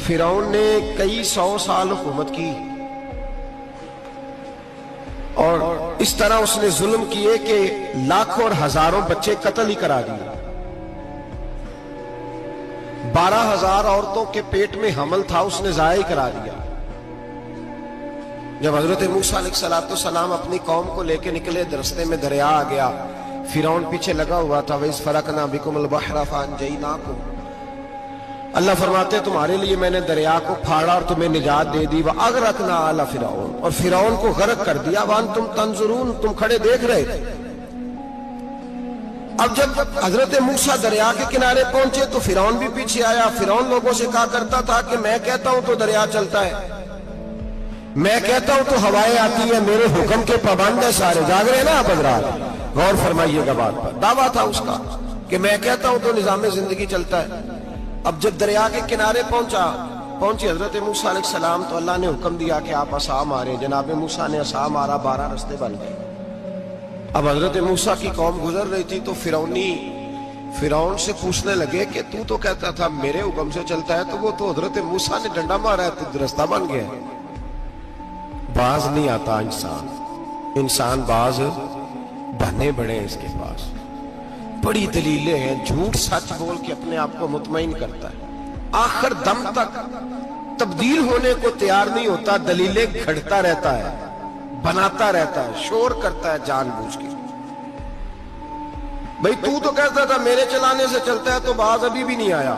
فرعون نے کئی 100 سال حکومت کی اور اس طرح اس نے ظلم کیے کہ لاکھوں اور ہزاروں بچے قتل ہی کرا دیے. 12,000 عورتوں کے پیٹ میں حمل تھا اس نے ضائع کرا دیا. جب حضرت موسیٰ علیہ السلام اپنی قوم کو لے کے نکلے رستے میں دریا آ گیا, فرعون پیچھے لگا ہوا تھا. وَإِذْ فَرَقْنَا بِكُمُ الْبَحْرَ فَأَنْجَيْنَاكُمْ, اللہ فرماتے تمہارے لیے میں نے دریا کو پھاڑا اور تمہیں نجات دے دی. وَأَغْرَقْنَا آلَ فِرْعَوْنَ, اور فرعون کو غرق کر دیا. وَأَنْتُمْ تَنْظُرُونَ, تم کھڑے دیکھ رہے تھے. اب جب حضرت موسیٰ دریا کے کنارے پہنچے تو فرعون بھی پیچھے آیا. فرعون لوگوں سے کہا کرتا تھا کہ میں کہتا ہوں تو دریا چلتا ہے, میں کہتا ہوں تو ہوائیں آتی ہیں, میرے حکم کے پابند ہیں سارے. جاگ رہے ہیں نا آپ حضرات, غور فرمائیے گا بات پر. دعویٰ تھا اس کا کہ میں کہتا ہوں تو نظام زندگی چلتا ہے. اب جب دریا کے کنارے پہنچی حضرت موسیٰ علیہ السلام تو اللہ نے حکم دیا کہ آپ عصا ماریں. جناب موسیٰ نے عصا مارا, 12 رستے بن گئے. اب حضرت موسیٰ کی قوم گزر رہی تھی تو فرعون سے پوچھنے لگے کہ تو کہتا تھا میرے حکم سے چلتا ہے, تو وہ تو حضرت موسیٰ نے ڈنڈا مارا ہے تو رستہ بن گیا. باز نہیں آتا انسان باز بہنے بڑے ہیں اس کے پاس, بڑی دلیلیں ہیں. جھوٹ سچ بول کے اپنے آپ کو مطمئن کرتا ہے, آخر دم تک تبدیل ہونے کو تیار نہیں ہوتا. دلیلیں گھڑتا رہتا ہے, بناتا رہتا ہے, شور کرتا ہے جان بوجھ کے. بھئی تو کہتا تھا میرے چلانے سے چلتا ہے, تو باز ابھی بھی نہیں آیا.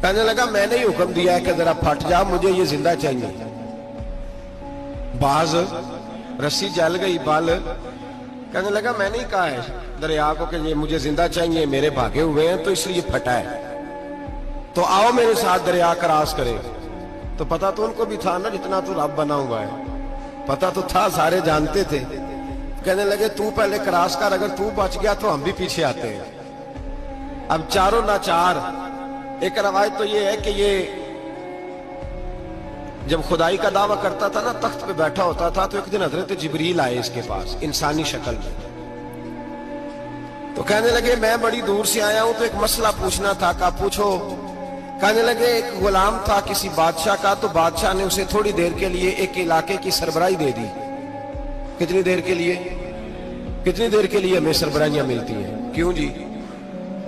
کہنے لگا میں نے ہی حکم دیا ہے کہ ذرا پھٹ جا, مجھے یہ زندہ چاہیے. باز رسی جل گئی, بال کہنے لگا میں نہیں کہا ہے دریا کو کہ یہ مجھے زندہ چاہیے, میرے بھاگے ہوئے ہیں تو اس لیے پھٹا ہے, تو آؤ میرے ساتھ دریا کراس کرے. تو پتا تو ان کو بھی تھا نا جتنا تو رب بنا ہوا ہے, پتا تو تھا, سارے جانتے تھے. کہنے لگے تو پہلے کراس کر, اگر تو بچ گیا تو ہم بھی پیچھے آتے ہیں. اب چاروں ناچار. ایک روایت تو یہ ہے کہ یہ جب خدائی کا دعویٰ کرتا تھا نا, تخت پہ بیٹھا ہوتا تھا, تو ایک دن حضرت جبریل آئے اس کے پاس انسانی شکل میں. تو کہنے لگے میں بڑی دور سے آیا ہوں تو ایک مسئلہ پوچھنا تھا. کہا پوچھو. کہنے لگے ایک غلام تھا کسی بادشاہ کا, تو بادشاہ نے اسے تھوڑی دیر کے لیے ایک علاقے کی سربراہی دے دی. کتنی دیر کے لیے ہمیں سربراہیاں ملتی ہیں؟ کیوں جی,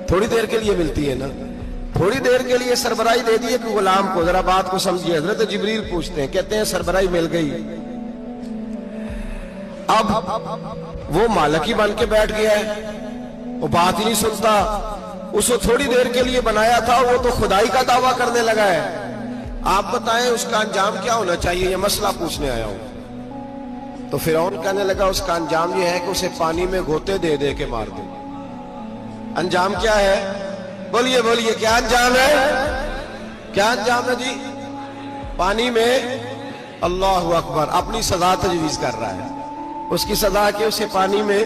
تھوڑی دیر کے لیے ملتی ہے نا. تھوڑی دیر کے لیے سربراہی دے دی ایک غلام کو. ذرا بات کو سمجھیے. حضرت جبریل پوچھتے ہیں, کہتے ہیں سربراہی مل گئی. اب وہ مالک ہی بن کے بیٹھ گیا ہے, وہ بات ہی نہیں سنتا. اس کو تھوڑی دیر کے لیے بنایا تھا, وہ تو خدائی کا دعویٰ کرنے لگا ہے. آپ بتائیں اس کا انجام کیا ہونا چاہیے, یہ مسئلہ پوچھنے آیا ہوں. تو فرعون کہنے لگا اس کا انجام یہ ہے کہ اسے پانی میں گوتے دے دے کے مار دے. انجام کیا ہے؟ بولیے کیا انجام ہے؟ کیا انجام ہے جی؟ پانی میں. اللہ اکبر, اپنی سزا تجویز کر رہا ہے. اس کی سزا کہ اسے پانی میں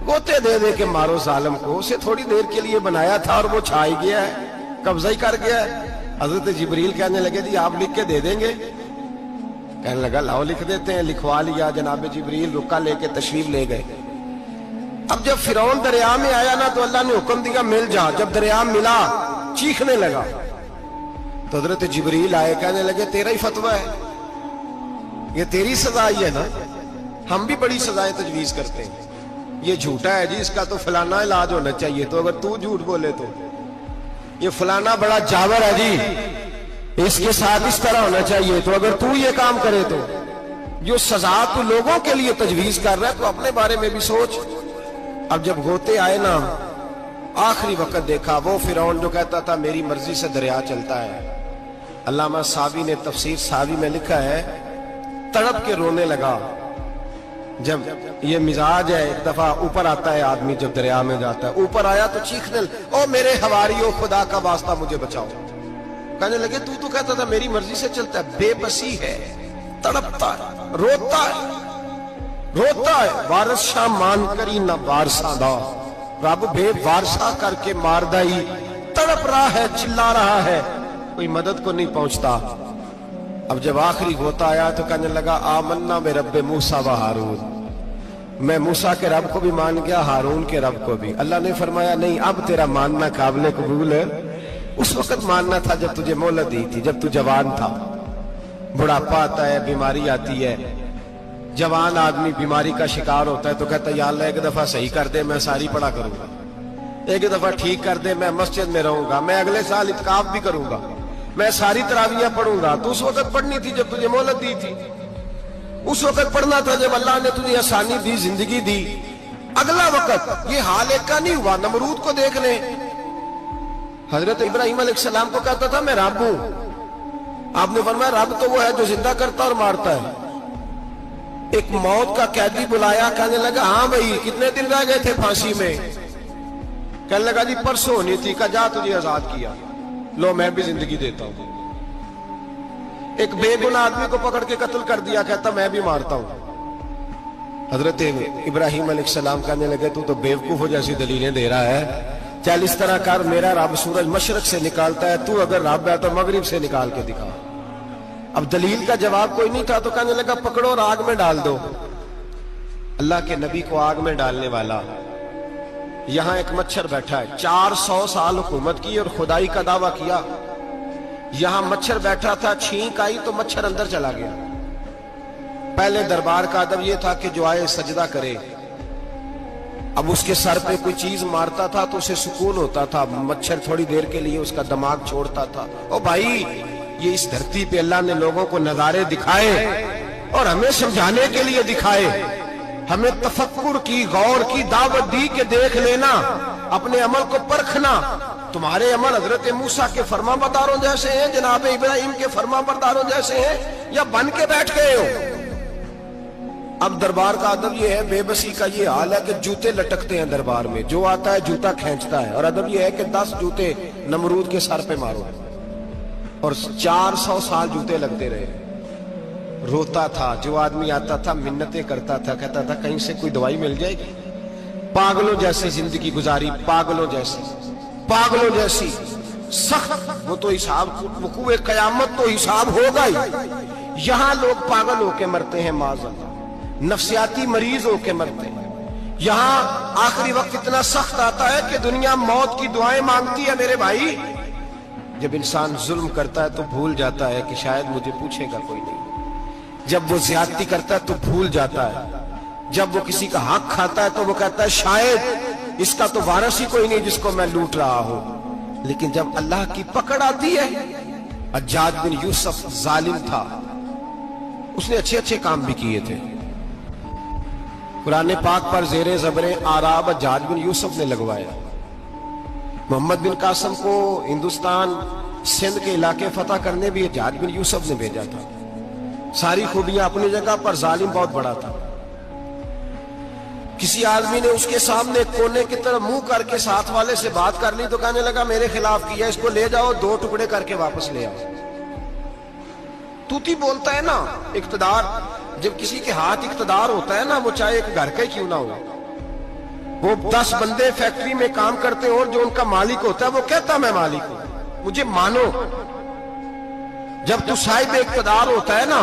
گوتے دے دے کے مارو ظالم کو. اسے تھوڑی دیر کے لیے بنایا تھا اور وہ چھائی گیا ہے, قبضہ ہی کر گیا ہے. حضرت جبریل کہنے لگے جی آپ لکھ کے دے دیں گے؟ کہنے لگا لاؤ لکھ دیتے ہیں. لکھوا لیا. جناب جبریل رکا لے کے تشریف لے گئے. اب جب فرعون دریا میں آیا نا تو اللہ نے حکم دیا مل جا. جب دریا ملا چیخنے لگا تو حضرت جبریل آئے, کہنے لگے تیرا ہی فتویٰ ہے, یہ تیری سزا ہی ہے نا. ہم بھی بڑی سزائیں تجویز کرتے ہیں. یہ جھوٹا ہے جی, اس کا تو فلانا علاج ہونا چاہیے, تو اگر تو جھوٹ بولے تو یہ فلانا بڑا جاور ہے جی, اس کے ساتھ اس طرح ہونا چاہیے, تو اگر تو یہ کام کرے تو جو سزا تو لوگوں کے لیے تجویز کر رہا ہے تو اپنے بارے میں بھی سوچ. اب جب گوتے آئے نا, آخری وقت دیکھا وہ فرعون جو کہتا تھا میری مرضی سے دریا چلتا ہے. علامہ ساوی نے تفسیر ساوی میں لکھا ہے تڑپ کے رونے لگا. جب یہ مزاج ہے, ایک دفعہ اوپر آتا ہے آدمی جب دریا میں جاتا ہے, اوپر آیا تو چیخنے او میرے حواریو خدا کا واسطہ مجھے بچاؤ. کہنے لگے تو کہتا تھا میری مرضی سے چلتا ہے. بے بسی ہے, تڑپتا ہے, روتا ہے. وارث شاہ مان کری نہ وارثہ دا, رب بے وارثہ کر کے مار دائی. تڑپ رہا ہے, چلا رہا ہے, کوئی مدد کو نہیں پہنچتا. اب جب آخری ہوتا آیا تو کہنے لگا آمنا بے رب موسیٰ و ہارون, میں موسیٰ کے رب کو بھی مان گیا, ہارون کے رب کو بھی. اللہ نے فرمایا نہیں, اب تیرا ماننا قابل قبول उस वक्त मानना था जब तुझे मोहलत दी थी, जब तू जवान था। बुढ़ापा आता है, बीमारी आती है, जवान आदमी बीमारी का शिकार होता है तो कहता है या अल्लाह एक दफा सही कर दे, मैं सारी पढ़ा करूंगा, एक दफा ठीक कर दे, मैं मस्जिद में रहूंगा, मैं अगले साल इत्काफ भी करूंगा, मैं सारी तरावियां पढ़ूंगा। तो उस वक्त पढ़नी थी जब तुझे मोहलत दी थी, उस वक्त पढ़ना था जब अल्लाह ने तुझे आसानी दी, जिंदगी दी। अगला वक्त ये हाल एक का नहीं हुआ। नमरूद को देख ले, हजरत इब्राहिम अलैहिस्सलाम को कहता था मैं रब हूं, आपने फरमाया रब तो वो है जो जिंदा करता और मारता है। एक मौत का कैदी बुलाया, कहने लगा हाँ भाई कितने दिन रह गए थे फांसी में? कहने लगा जी परसों होनी थी। कहा जा तुझे आजाद किया, लो मैं भी जिंदगी देता हूं। एक बेगुनाह आदमी को पकड़ के कत्ल कर दिया, कहता मैं भी मारता हूं। हजरत इब्राहिम अलैहिस्सलाम कहने लगे तू तो बेवकूफों जैसी दलीलें दे रहा है, चल इस तरह कर, मेरा रब सूरज मशरक से निकालता है, तू अगर रब है तो मगरिब से निकाल के दिखा। अब दलील का जवाब कोई नहीं था तो कहने लगा पकड़ो और आग में डाल दो। अल्लाह के नबी को आग में डालने वाला, यहां एक मच्छर बैठा है, 400 साल हुकूमत की और खुदाई का दावा किया। यहां मच्छर बैठा था, छींक आई तो मच्छर अंदर चला गया। पहले दरबार का अदब यह था कि जो आए सजदा करे। अब उसके सर पे कोई चीज मारता था तो उसे सुकून होता था, मच्छर थोड़ी देर के लिए उसका दिमाग छोड़ता था। ओ भाई ये इस धरती पे अल्लाह ने लोगों को नजारे दिखाए और हमें समझाने के लिए दिखाए, हमें तफक्कुर की, गौर की दावत दी कि देख लेना, अपने अमल को परखना। तुम्हारे अमल हजरत मूसा के फरमाबरदारों जैसे हैं, जनाब इब्राहिम के फरमाबरदारों जैसे हैं, या बन के बैठ गए हो? अब दरबार का अदब यह है, बेबसी का ये हाल है कि जूते लटकते हैं दरबार में, जो आता है जूता खींचता है। और अदब यह है कि 10 जूते नमरूद के सर पे मारो, और 400 साल जूते लगते रहे। रोता था, जो आदमी आता था मिन्नतें करता था, कहता था कहीं से कोई दवाई मिल जाएगी। पागलों जैसी जिंदगी गुजारी, पागलों जैसी सख्त। वो तो हिसाब, वकूए कयामत तो हिसाब होगा ही। यहां लोग पागल होके मरते हैं, माज़अल्लाह, नफ्सियाती मरीज होके मरते हैं। यहां आखिरी वक्त इतना सख्त आता है कि दुनिया मौत की दुआएं मांगती है। मेरे भाई, जब इंसान जुल्म करता है तो भूल जाता है कि शायद मुझे पूछेगा कोई नहीं। जब वो ज्यादती करता है तो भूल जाता है। जब वो किसी का हक खाता है तो वो कहता है शायद इसका तो वारिस ही कोई नहीं जिसको मैं लूट रहा हूं। लेकिन जब अल्लाह की पकड़ आती है, हज्जाज बिन यूसुफ जालिम था, उसने अच्छे अच्छे काम भी किए थे। कुरान पाक पर जेरे ज़बरे आराब हज्जाज बिन यूसुफ ने लगवाया। मोहम्मद बिन कासिम को हिंदुस्तान सिंध के इलाके फतह करने भी हज्जाज बिन यूसुफ ने भेजा था। सारी खूबियां अपनी जगह पर, जालिम बहुत बड़ा था। किसी आदमी ने उसके सामने कोने की तरफ मुंह करके साथ वाले से बात कर ली तो कहने लगा मेरे खिलाफ किया, इसको ले जाओ, 2 टुकड़े करके वापस ले आओ। तूती बोलता है ना इक्तदार, जब किसी के हाथ इक्तदार होता है ना, वो चाहे एक घर का ही क्यों ना हो, वो 10 बंदे फैक्ट्री में काम करते हो और जो उनका मालिक होता है वो कहता मैं मालिक हूं, मुझे मानो। जब तू साहिब इक्तदार होता है ना,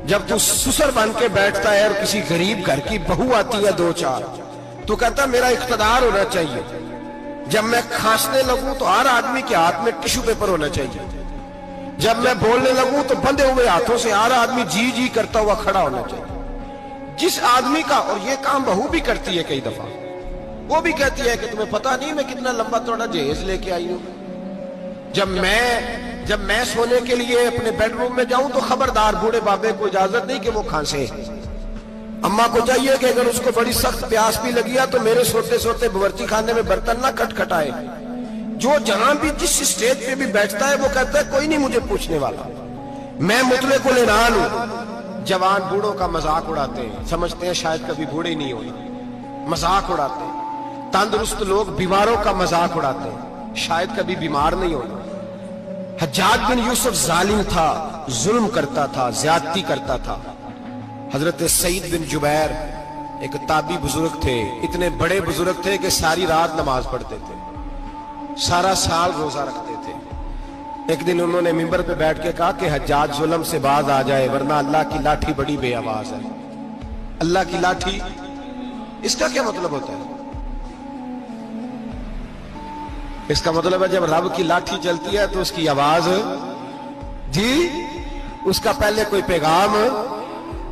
जब तू सुसर बन के बैठता है और किसी गरीब घर की बहू आती है 2-4, तो कहता मेरा इक्तदार होना चाहिए। जब मैं खांसने लगूं तो हर आदमी के हाथ में टिश्यू पेपर होना चाहिए। जब मैं बोलने लगूं तो बंधे हुए हाथों से हर आदमी जी जी करता हुआ खड़ा होना चाहिए। जिस आदमी का, और ये काम बहू भी करती है कई दफा, वो भी कहती है कि तुम्हें पता नहीं मैं कितना लंबा चौड़ा जहेज लेके आई हूं। जब मैं सोने के लिए अपने बेडरूम में जाऊं तो खबरदार बूढ़े बाबे को इजाजत नहीं कि वो खांसे। अम्मा को चाहिए कि अगर उसको बड़ी सख्त प्यास भी लगी है तो मेरे सोते सोते बावर्ची खाने में बर्तन ना खटखटाए। जो जहां भी जिस स्टेज पे भी बैठता है वो कहता है कोई नहीं मुझे पूछने वाला, मैं मुतले को लेनान हूं। जवान बूढ़ों का मजाक उड़ाते हैं, समझते हैं शायद कभी बूढ़े नहीं होना, मजाक उड़ाते हैं। तंदुरुस्त लोग बीमारों का मजाक उड़ाते हैं, शायद कभी बीमार नहीं होना। हज्जाज बिन यूसुफ जालिम था, जुल्म करता था, ज्यादती करता था। हजरत सईद बिन जुबैर एक ताबी बुजुर्ग थे, इतने बड़े बुजुर्ग थे कि सारी रात नमाज पढ़ते थे, सारा साल रोजा रखते थे। एक दिन उन्होंने मिंबर पे बैठ के कहा कि हज्जाज जुल्म से बाज आ जाए वरना अल्लाह की लाठी बड़ी बेआवाज है। अल्लाह की लाठी, इसका क्या मतलब होता है? اس کا مطلب ہے جب رب کی لاٹھی چلتی ہے تو اس کی آواز جی اس کا پہلے کوئی پیغام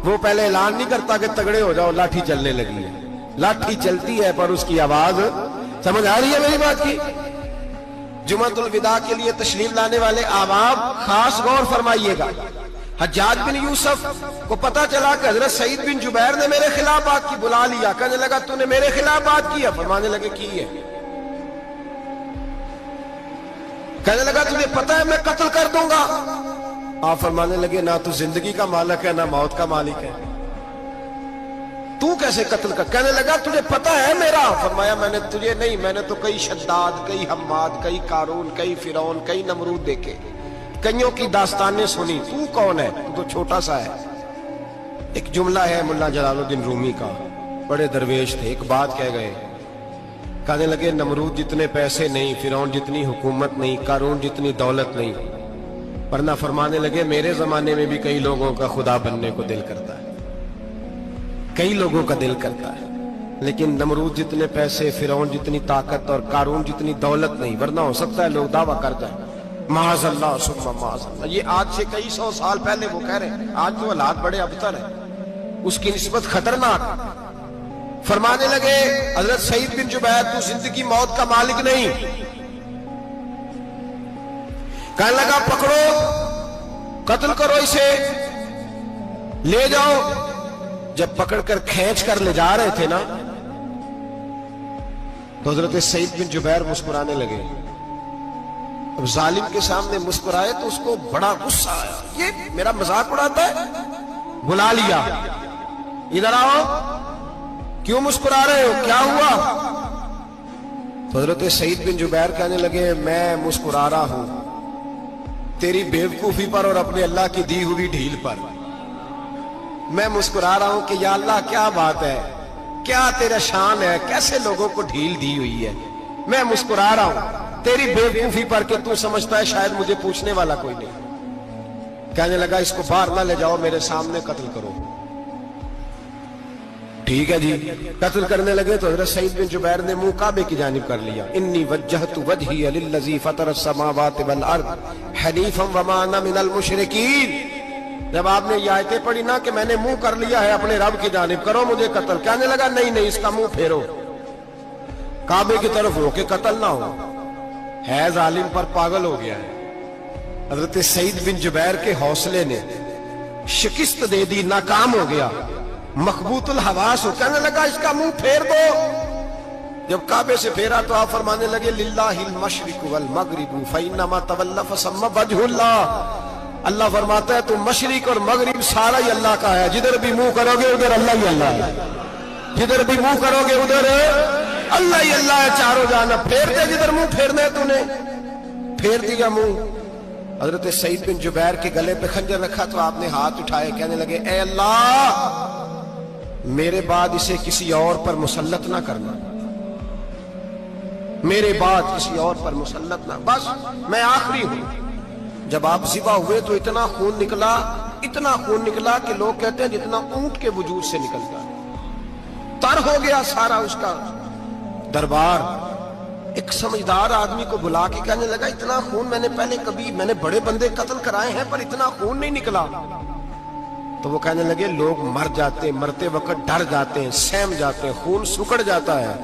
وہ پہلے اعلان نہیں کرتا کہ تگڑے ہو جاؤ لاٹھی چلنے لگی ہے. لاٹھی چلتی ہے پر اس کی آواز سمجھ آ رہی ہے میری بات کی. جمعۃ الوداع کے لیے تشریف لانے والے عوام خاص غور فرمائیے گا. حجاج بن یوسف کو پتا چلا کہ حضرت سعید بن جبیر نے میرے خلاف بات کی. بلا لیا, کہنے لگا تو نے میرے خلاف بات کی ہے؟ فرمانے لگے کی ہے. کہنے لگا تجھے پتا ہے میں قتل کر دوں گا. آپ فرمانے لگے نہ تو زندگی کا مالک ہے نہ موت کا مالک ہے, تو کیسے قتل کر؟ کہنے لگا تجھے پتا ہے میرا. فرمایا میں نے تجھے نہیں, میں نے تو کئی شداد, کئی حماد, کئی قارون, کئی فرعون, کئی نمرود دیکھے, کئیوں کی داستانیں سنی. تو کون ہے؟ تو چھوٹا سا ہے. ایک جملہ ہے ملا جلال الدین رومی کا, بڑے درویش تھے, ایک بات کہہ گئے. کہنے لگے نمرود جتنے پیسے نہیں, فرعون جتنی حکومت نہیں, قارون جتنی دولت نہیں, ورنہ فرمانے لگے میرے زمانے میں بھی کئی لوگوں کا خدا بننے کو دل کرتا ہے, کئی لوگوں کا دل کرتا ہے, لیکن نمرود جتنے پیسے, فرعون جتنی طاقت اور قارون جتنی دولت نہیں, ورنہ ہو سکتا ہے لوگ دعویٰ کر جائیں معاذ اللہ ثم معاذ اللہ. یہ آج سے کئی سو سال پہلے وہ کہہ رہے ہیں, آج تو حالات بڑے ابتر ہیں, اس کی نسبت خطرناک. فرمانے لگے حضرت سعید بن جبیر تو زندگی موت کا مالک نہیں. کہنے لگا پکڑو, قتل کرو اسے, لے جاؤ. جب پکڑ کر کھینچ کر لے جا رہے تھے نا تو حضرت سعید بن جبیر مسکرانے لگے. اب ظالم کے سامنے مسکرائے تو اس کو بڑا غصہ آیا, یہ میرا مذاق اڑاتا ہے. بلا لیا, ادھر آؤ, کیوں مسکرا رہے ہو, کیا ہوا؟ تو حضرت سعید بن جبیر کہنے لگے میں مسکرا رہا ہوں تیری بیوقوفی پر اور اپنے اللہ کی دی ہوئی ڈھیل پر. میں مسکرا رہا ہوں کہ یا اللہ کیا بات ہے, کیا تیرا شان ہے, کیسے لوگوں کو ڈھیل دی ہوئی ہے. میں مسکرا رہا ہوں تیری بیوقوفی پر کہ تو سمجھتا ہے شاید مجھے پوچھنے والا کوئی نہیں. کہنے لگا اس کو باہر نہ لے جاؤ, میرے سامنے قتل کرو. ٹھیک ہے جی, قتل کرنے لگے تو حضرت سعید بن جبیر نے منہ کعبے کی جانب کر لیا. انی وجہت وجہی للذی فطر السماوات والارض حنیفا وما انا من المشرکین. جب آپ نے یہ آیتیں پڑھی نا کہ میں نے منہ کر لیا ہے اپنے رب کی جانب, کرو مجھے قتل. کہنے لگا نہیں نہیں, اس کا منہ پھیرو, کعبے کی طرف ہو کے قتل نہ ہو. ہے ظالم پر پاگل ہو گیا ہے. حضرت سعید بن جبیر کے حوصلے نے شکست دے دی, ناکام ہو گیا, مخبوط الحواس ہو. کہنے لگا اس کا منہ پھیر دو. جب کعبے سے پھیرا تو آپ فرمانے لگے للہ المشرق والمغرب فانما تولى فثم وجه اللہ. اللہ فرماتا ہے تو مشرق اور مغرب سارا ہی اللہ کا ہے, جدھر بھی منہ کرو گے ادھر اللہ ہی اللہ ہے, جدھر بھی منہ کرو گے ادھر اللہ ہی اللہ ہے چاروں جانب. پھیر دے جدھر منہ پھیرنا ہے, تو نے پھیر دیا منہ. حضرت سعید بن جبیر کے گلے پہ خنجر رکھا تو آپ نے ہاتھ اٹھائے, کہنے لگے اے اللہ میرے بعد اسے کسی اور پر مسلط نہ کرنا, میرے بعد کسی اور پر مسلط نہ, بس میں آخری ہوں. جب آپ ذبح ہوئے تو اتنا خون نکلا کہ لوگ کہتے ہیں جتنا اونٹ کے وجود سے نکلتا ہے. تر ہو گیا سارا اس کا دربار. ایک سمجھدار آدمی کو بلا کے کہنے لگا اتنا خون میں نے بڑے بندے قتل کرائے ہیں پر اتنا خون نہیں نکلا. تو وہ کہنے لگے لوگ مر جاتے, مرتے وقت ڈر جاتے ہیں, سہم جاتے ہیں, خون سکڑ جاتا ہے.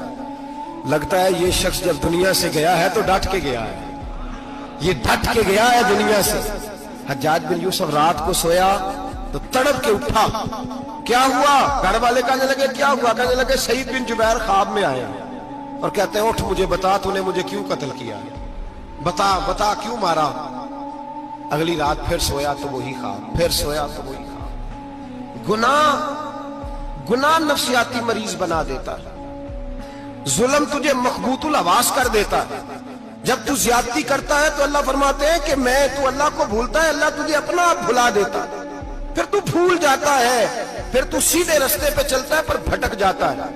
لگتا ہے یہ شخص جب دنیا سے گیا ہے تو ڈٹ کے گیا ہے, یہ ڈٹ کے گیا ہے دنیا سے. حجاج بن یوسف رات کو سویا تو تڑپ کے اٹھا, کیا ہوا؟ گھر والے کہنے لگے کیا ہوا؟ کہنے لگے سعید بن جبیر خواب میں آیا اور کہتے ہیں اٹھ مجھے بتا تو نے مجھے کیوں قتل کیا, بتا کیوں مارا. اگلی رات پھر سویا تو وہی خواب, پھر سویا تو وہی خواب. گناہ نفسیاتی مریض بنا دیتا ہے, ظلم تجھے مخبوط الحواس کر دیتا ہے. جب تو زیادتی کرتا ہے تو اللہ فرماتے ہیں کہ تو اللہ کو بھولتا ہے, اللہ تجھے اپنا آپ بھلا دیتا ہے. پھر تو بھول جاتا ہے, پھر تو سیدھے رستے پہ چلتا ہے پر بھٹک جاتا ہے,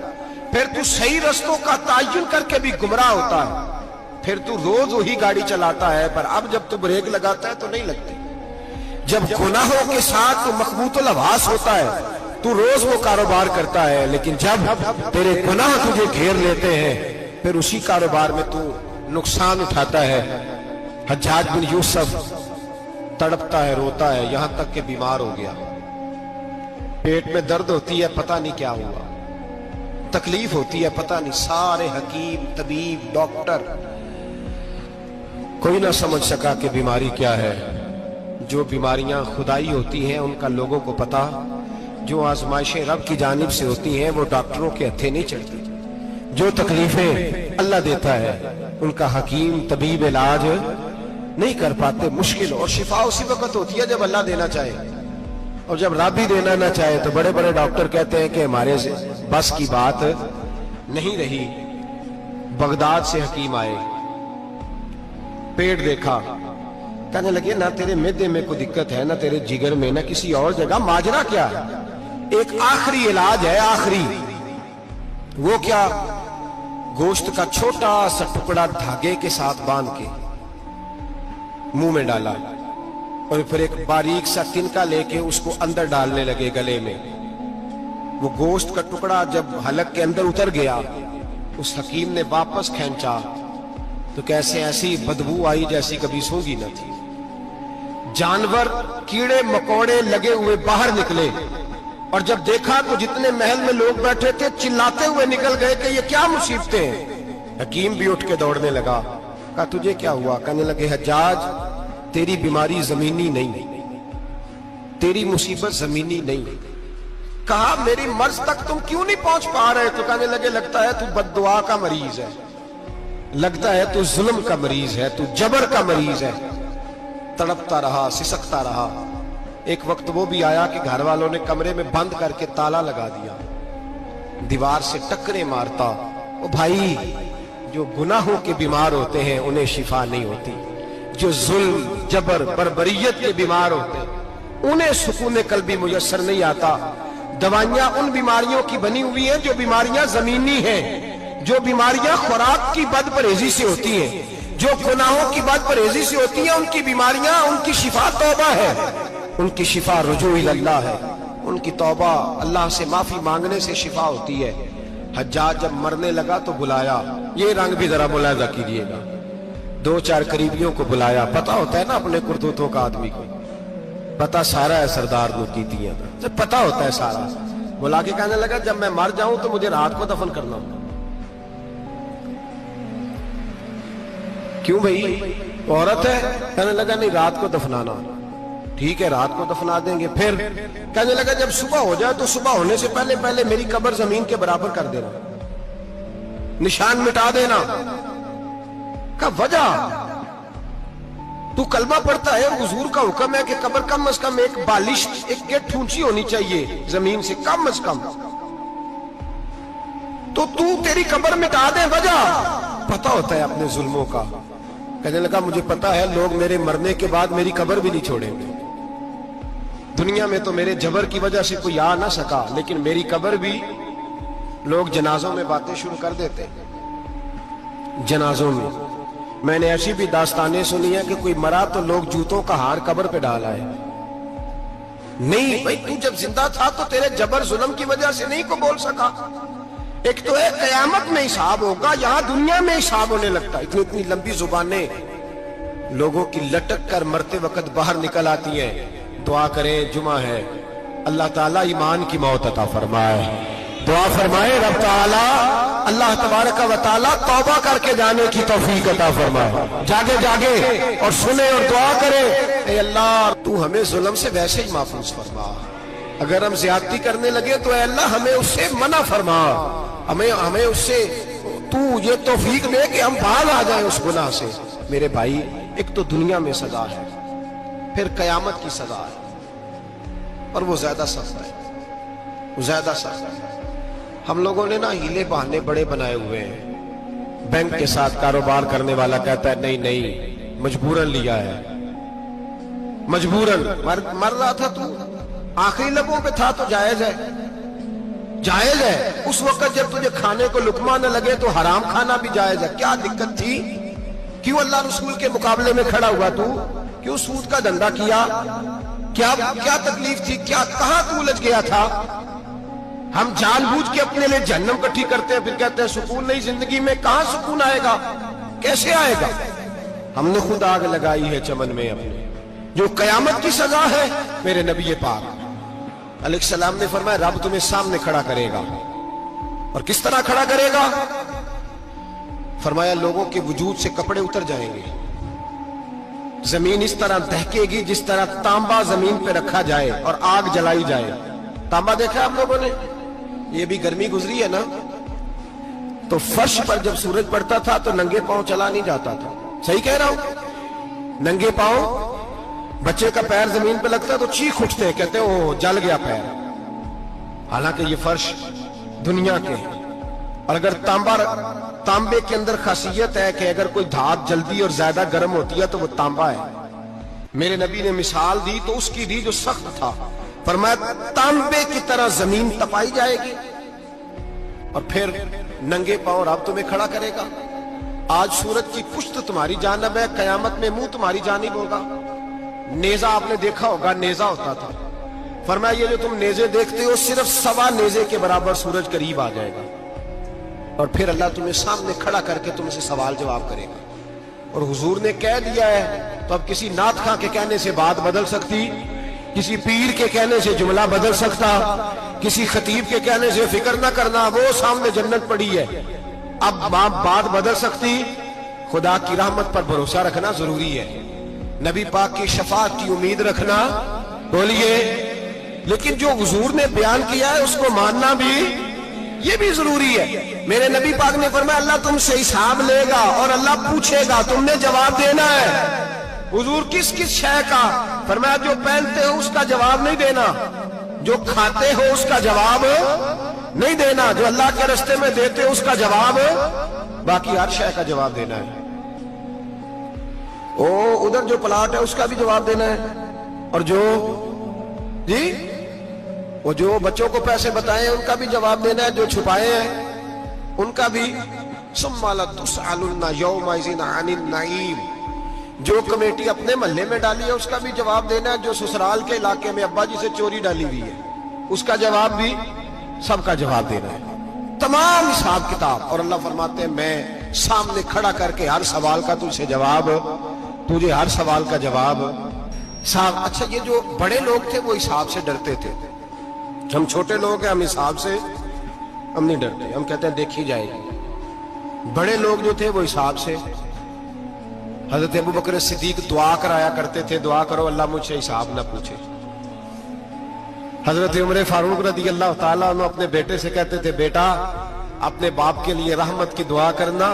پھر تو صحیح رستوں کا تعین کر کے بھی گمراہ ہوتا ہے, پھر تو روز وہی گاڑی چلاتا ہے پر اب جب تو بریک لگاتا ہے تو نہیں لگتی. جب گناہوں کے ساتھ تو مخبوط الحواس ہوتا ہے تو روز وہ کاروبار کرتا ہے, لیکن جب تیرے گناہ تجھے گھیر لیتے ہیں پھر اسی کاروبار میں تو नुकसान उठाता है। हज्जाज बिन यूसुफ तड़पता है, रोता है, यहां तक कि बीमार हो गया। पेट में दर्द होती है, पता नहीं क्या हुआ, तकलीफ होती है, पता नहीं। सारे हकीम, तबीब, डॉक्टर, कोई ना समझ सका कि बीमारी क्या है। जो बीमारियां खुदाई होती हैं उनका लोगों को पता, जो आजमाइशें रब की जानिब से होती हैं वो डॉक्टरों के हत्थे नहीं चढ़ती। जो तकलीफें अल्लाह देता है उनका हकीम, तबीब इलाज नहीं कर पाते, मुश्किल। और शिफा उसी वक्त होती है जब अल्लाह देना चाहे, और जब रब ही देना ना चाहे तो बड़े बड़े डॉक्टर कहते हैं कि हमारे से बस की बात नहीं रही। बगदाद से हकीम आए, पेट देखा, कहने लगे ना तेरे मैदे में कोई दिक्कत है, ना तेरे जिगर में, ना किसी और जगह, माजरा क्या है? एक आखिरी इलाज है, आखिरी। वो क्या? गोश्त का छोटा सा टुकड़ा धागे के साथ बांध के मुंह में डाला और फिर एक बारीक सा तिनका लेके उसको अंदर डालने लगे गले में। वो गोश्त का टुकड़ा जब हलक के अंदर उतर गया, उस हकीम ने वापस खींचा तो कैसे ऐसी बदबू आई जैसी कभी सूंघी न थी। जानवर, कीड़े मकोड़े लगे हुए बाहर निकले, और जब देखा तो जितने महल में लोग बैठे थे चिल्लाते हुए निकल गए कि ये क्या मुसीबतें हैं। हकीम भी उठ के दौड़ने लगा। कहा तुझे क्या हुआ? कहने लगे हज्जाज तेरी बीमारी जमीनी नहीं, तेरी मुसीबत जमीनी नहीं। कहा मेरी मर्ज तक तुम क्यों नहीं पहुंच पा रहे? तो कहने लगे लगता है तू बद्दुआ का मरीज है, लगता है तू जुल्म का मरीज है, तू जबर का मरीज है। तड़पता रहा, सिसकता रहा। एक वक्त वो भी आया कि घर वालों ने कमरे में बंद करके ताला लगा दिया, दीवार से टक्करे मारता। ओ भाई, जो गुनाहों के बीमार होते हैं उन्हें शिफा नहीं होती, जो जुल्म, जबर, बर्बरियत के बीमार होते हैं उन्हें सुकून कल्बी मुयस्सर नहीं आता। दवाइयां उन बीमारियों की बनी हुई हैं जो बीमारियां जमीनी हैं, जो बीमारियां खुराक की बदपरहेजी से होती हैं, जो गुनाहों की बदपरहेजी से होती हैं। उनकी बीमारियां, उनकी शिफा तौबा है, उनकी शिफा रुजू इल्लाह है, उनकी तौबा, अल्लाह से माफी मांगने से शिफा होती है। हज्जाज जब मरने लगा तो बुलाया, ये रंग भी जरा मुलाहिजा कीजिएगा, दो चार करीबियों को बुलाया। पता होता है ना अपने करतूतों का आदमी को, पता सारा है सरदार ने कीतियां का, जब पता होता है सारा। बुला के कहने लगा जब मैं मर जाऊं तो मुझे रात को दफन करना। क्यों भाई, औरत है? कहने लगा नहीं, रात को दफनाना। ठीक है, रात को दफना देंगे। फिर कहने लगा जब सुबह हो जाए तो सुबह होने से पहले पहले मेरी कब्र जमीन के बराबर कर देना, निशान मिटा देना। का वजह, तू कलमा पढ़ता है, हुजूर का हुक्म है कि कब्र कम अज कम एक बालिश, एक गेट ऊंची होनी चाहिए जमीन से, कम अज कम। तो तू तेरी कब्र मिटा दे, वजह पता होता है अपने जुल्मों का। कहने लगा मुझे पता है लोग मेरे मरने के बाद मेरी कब्र भी नहीं छोड़ेंगे। दुनिया में तो मेरे जबर की वजह से कोई आ ना सका, लेकिन मेरी कब्र भी लोग जनाजों में बातें शुरू कर देते हैं। जनाजों में मैंने ऐसी भी दास्तानें सुनी है कि कोई मरा तो लोग जूतों का हार कब्र पे डाला है। नहीं भाई, तू जब जिंदा था तो तेरे जबर जुल्म की वजह से नहीं को बोल सका। एक तो है कयामत में हिसाब होगा, यहां दुनिया में हिसाब होने लगता है। इतनी इतनी लंबी जुबानें लोगों की लटक कर मरते वक्त बाहर निकल आती हैं। दुआ करें, जुमा है, अल्लाह ताला ईमान की मौत अता फरमाए। दुआ फरमाए रब ताला, अल्लाह तबारक व तआला तौबा करके जाने की तौफीक अता फरमाए। जागे जागे और सुने और दुआ करे, ए अल्लाह तू हमें जुल्म से वैसे ही महफूज फरमा। अगर हम ज्यादती करने लगे तो ए अल्लाह हमें उससे मना फरमा, हमें उससे तू ये तौफीक दे कि हम बाहर आ जाए उस गुनाह से। मेरे भाई, एक तो दुनिया में सजा है, फिर कयामत की सजा है, और वो ज्यादा सख्त है, वो ज्यादा सख्त है। हम लोगों ने ना हीले बहाने बड़े बनाए हुए हैं। बैंक के साथ कारोबार करने वाला कहता है नहीं नहीं मजबूरन लिया है, मजबूरन। मर रहा था तू, आखिरी लबों पे था तो जायज है, जायज है। उस वक्त जब तुझे खाने को लुकमा न लगे तो हराम खाना भी जायज है। क्या दिक्कत थी? क्यों अल्लाह रसूल के मुकाबले में खड़ा हुआ तू? क्यों सूद का धंधा किया? क्या तकलीफ थी? क्या कहां तू उलझ गया था? हम जानबूझ के अपने लिए जहन्नम इकट्ठी करते हैं, फिर कहते हैं सुकून नहीं जिंदगी में। कहां सुकून आएगा? कैसे आएगा? हमने खुद आग लगाई है चमन में अपने, जो कयामत की सजा है मेरे नबी पाक अलैहिस्सलाम ने फरमाया रब तुम्हें सामने खड़ा करेगा। और किस तरह खड़ा करेगा? फरमाया लोगों के वजूद से कपड़े उतर जाएंगे, जमीन इस तरह दहकेगी जिस तरह तांबा जमीन पे रखा जाए और आग जलाई जाए। तांबा देखा आप लोगों ने? ये भी गर्मी गुजरी है ना, तो फर्श पर जब सूरज पड़ता था तो नंगे पांव चला नहीं जाता था। सही कह रहा हूं? नंगे पांव, बच्चे का पैर जमीन पे लगता तो चीख उठते हैं, कहते हैं ओ जल गया पैर। हालांकि ये फर्श दुनिया के हैं। और अगर तांबे के अंदर खासियत है कि अगर कोई धात जल्दी और ज्यादा गर्म होती है तो वो तांबा है। मेरे नबी ने मिसाल दी तो उसकी दी जो सख्त था, फरमाया तांबे की तरह जमीन तपाई जाएगी और फिर नंगे पांव रब तुम्हें खड़ा करेगा। आज सूरज की पुश्त तुम्हारी जानब है, कयामत में मुंह तुम्हारी जानिब होगा। नेजा आपने देखा होगा, नेजा होता था, फरमाया ये जो तुम नेजे देखते हो सिर्फ सवा नेजे के बराबर सूरज करीब आ जाएगा और फिर अल्लाह तुम्हें सामने खड़ा करके तुमसे सवाल जवाब करेगा। और हुजूर ने कह दिया है तो अब किसी नात खां के कहने से बात बदल सकती, किसी पीर के कहने से जुमला बदल सकता, किसी खतीब के कहने से फिक्र ना करना वो सामने जन्नत पड़ी है, अब बात बदल सकती। खुदा की रहमत पर भरोसा रखना जरूरी है, नबी पाक की शफाअत की उम्मीद रखना। बोलिए, लेकिन जो हुजूर ने बयान किया है उसको मानना भी ये भी जरूरी है। मेरे नबी पाक ने फरमाया अल्लाह तुमसे हिसाब लेगा और अल्लाह पूछेगा, तुमने जवाब देना है। हुजूर किस किस शय का? फरमाया जो पहनते हो उसका जवाब नहीं देना, जो खाते हो उसका जवाब नहीं देना, जो अल्लाह के रास्ते में देते हो उसका जवाब, बाकी हर शय का जवाब देना है। ओ उधर जो प्लाट है उसका भी जवाब देना है, और जो जी वो जो बच्चों को पैसे बताए उनका भी जवाब देना है, जो छुपाए हैं उनका भी। सुम्मा लतुसअलुन्ना यौमइज़िन अनिन नईम, जो कमेटी अपने महल्ले में डाली है उसका भी जवाब देना है, जो ससुराल के इलाके में अब्बा जी से चोरी डाली हुई है उसका जवाब भी, सबका जवाब देना है, तमाम हिसाब किताब। और अल्लाह फरमाते हैं मैं सामने खड़ा करके हर सवाल का तुझसे जवाब, तुझे हर सवाल का जवाब साहब। अच्छा, ये जो बड़े लोग थे वो हिसाब से डरते थे, हम छोटे लोग हैं हम हिसाब से हम नहीं डरते, हम कहते हैं देखी जाएगी। बड़े लोग जो थे वो हिसाब से, हजरत अबू बकर सिद्दीक दुआ कराया करते थे, दुआ करो अल्लाह मुझसे हिसाब ना पूछे। हजरत उमर फारूक रज़ी अल्लाह ताला अन्हु अपने बेटे से कहते थे बेटा अपने बाप के लिए रहमत की दुआ करना,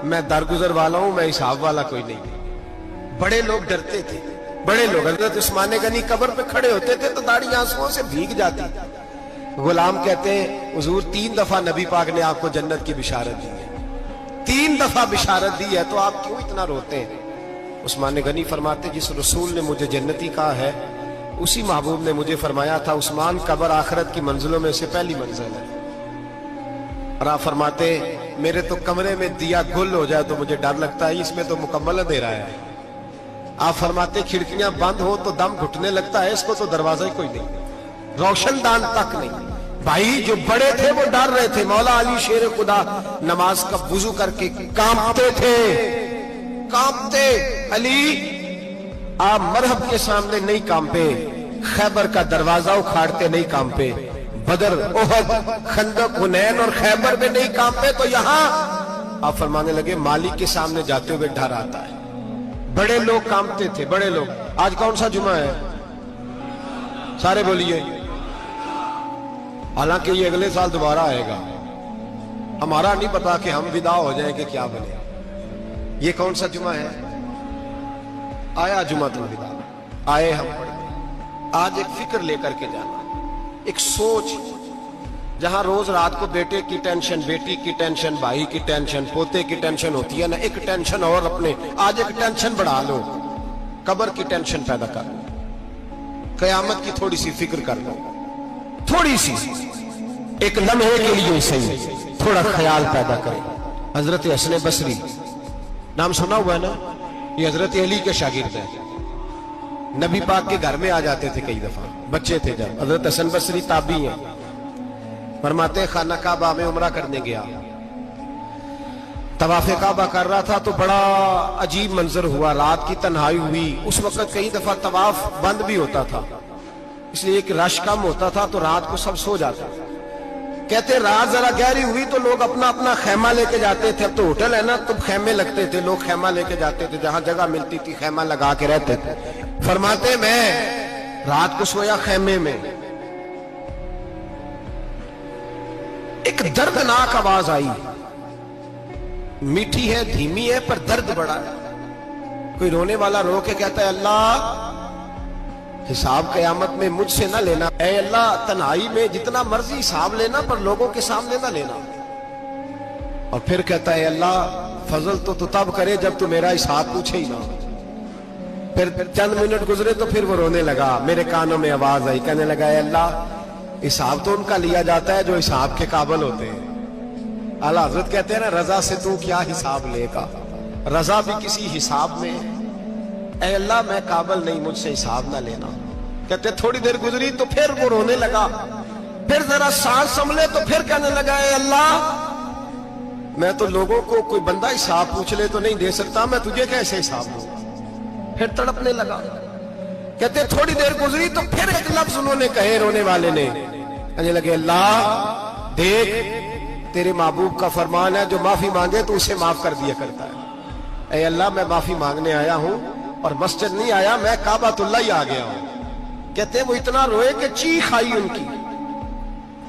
मैं दरगुजर वाला हूं, मैं हिसाब वाला कोई नहीं। बड़े लोग डरते थे, बड़े लोग। हजरत उस्मान गनी कब्र पे खड़े होते थे तो दाढ़ी आंसुओं से भीग जाती। गुलाम कहते हैं हुजूर 3 दफा नबी पाक ने आपको जन्नत की बिशारत दी है, 3 दफा बिशारत दी है, तो आप क्यों इतना रोते हैं? उस्मान गनी फरमाते जिस रसूल ने मुझे जन्नती कहा है उसी महबूब ने मुझे फरमाया था उस्मान कब्र आखिरत की मंजिलों में से पहली मंजिल है। और आप फरमाते मेरे तो कमरे में दिया गुल हो जाए तो मुझे डर लगता है, इसमें तो मुकम्मल अंधेरा है। आप फरमाते खिड़कियां बंद हो तो दम घुटने लगता है, इसको तो दरवाजा ही कोई नहीं, रोशनदान तक नहीं। भाई जो बड़े थे वो डर रहे थे। मौला अली शेर खुदा नमाज का वुजू करके कांपते थे, कांपते। अली आप मरहब के सामने नहीं कांपे, खैबर का दरवाजा उखाड़ते नहीं कांपे, बदर ओहद खंदक हुनैन और खैबर में नहीं कांपे, तो यहां आप फरमाने लगे मालिक के सामने जाते हुए डर आता है। बड़े लोग कांपते थे, बड़े लोग। आज कौन सा जुमा है? सारे बोलिए। हालांकि ये अगले साल दोबारा आएगा, हमारा नहीं पता कि हम विदा हो जाए कि क्या बने। ये कौन सा जुमा है? आया जुमा तुम विदा, आए हम पढ़ते। आज एक फिक्र लेकर के जाना, एक सोच, जहां रोज रात को बेटे की टेंशन, बेटी की टेंशन, भाई की टेंशन, पोते की टेंशन होती है ना, एक टेंशन और अपने आज एक टेंशन बढ़ा लो, कब्र की टेंशन पैदा कर लो, कयामत की थोड़ी सी फिक्र कर लो, थोड़ी सी, एक लम्हे के लिए सही थोड़ा ख्याल पैदा करें। हजरत हसन बसरी नाम सुना हुआ है ना, ये हजरत अली के शागिर्द है, नबी पाक के घर में आ जाते थे कई दफा, बच्चे थे जब। हजरत हसन बसरी ताबी हैं, फरमाते खाना काबा में उमरा करने गया, طواف کعبہ کر رہا تھا تو بڑا عجیب منظر ہوا، رات کی تنہائی ہوئی۔ اس وقت کئی دفعہ طواف بند بھی ہوتا تھا، اس لیے کہ رش کم ہوتا تھا تو رات کو سب سو جاتا تھا۔ کہتے رات ذرا گہری ہوئی تو لوگ اپنا اپنا خیمہ لے کے جاتے تھے، اب تو ہوٹل ہے نا تو خیمے لگتے تھے، لوگ خیمہ لے کے جاتے تھے، جہاں جگہ ملتی تھی خیمہ لگا کے رہتے تھے۔ فرماتے میں رات کو سویا خیمے میں، ایک دردناک آواز آئی، میٹھی ہے دھیمی ہے پر درد بڑا ہے۔ کوئی رونے والا رو کے کہتا ہے اللہ حساب قیامت میں مجھ سے نہ لینا، اے اللہ تنہائی میں جتنا مرضی حساب لینا پر لوگوں کے سامنے نہ لینا۔ اور پھر کہتا ہے اللہ فضل تو تب کرے جب تو میرا حساب پوچھے ہی نہ۔ پھر چند منٹ گزرے تو پھر وہ رونے لگا، میرے کانوں میں آواز آئی، کہنے لگا اے اللہ حساب تو ان کا لیا جاتا ہے جو حساب کے قابل ہوتے ہیں۔ اعلیٰ حضرت کہتے ہیں نا رضا سے تو کیا حساب لے گا، رضا بھی کسی حساب میں، اے اللہ میں قابل نہیں مجھ سے حساب نہ لینا۔ کہتے تھوڑی دیر گزری تو پھر وہ رونے لگا، پھر ذرا سانس سنبھلے تو پھر کہنے لگا اے اللہ میں تو لوگوں کو کوئی بندہ حساب پوچھ لے تو نہیں دے سکتا، میں تجھے کیسے حساب دوں۔ پھر تڑپنے لگا۔ کہتے تھوڑی دیر گزری تو پھر ایک لفظ انہوں نے کہے رونے والے نے، کہنے لگے اللہ دیکھ تیرے محبوب کا فرمان ہے جو معافی مانگے تو اسے معاف کر دیا کرتا ہے۔ اے اللہ میں معافی مانگنے آیا ہوں اور مسجد نہیں آیا، میں کعبۃ اللہ ہی آ گیا ہوں۔ کہتے ہیں وہ اتنا روئے کہ چیخ آئی ان کی،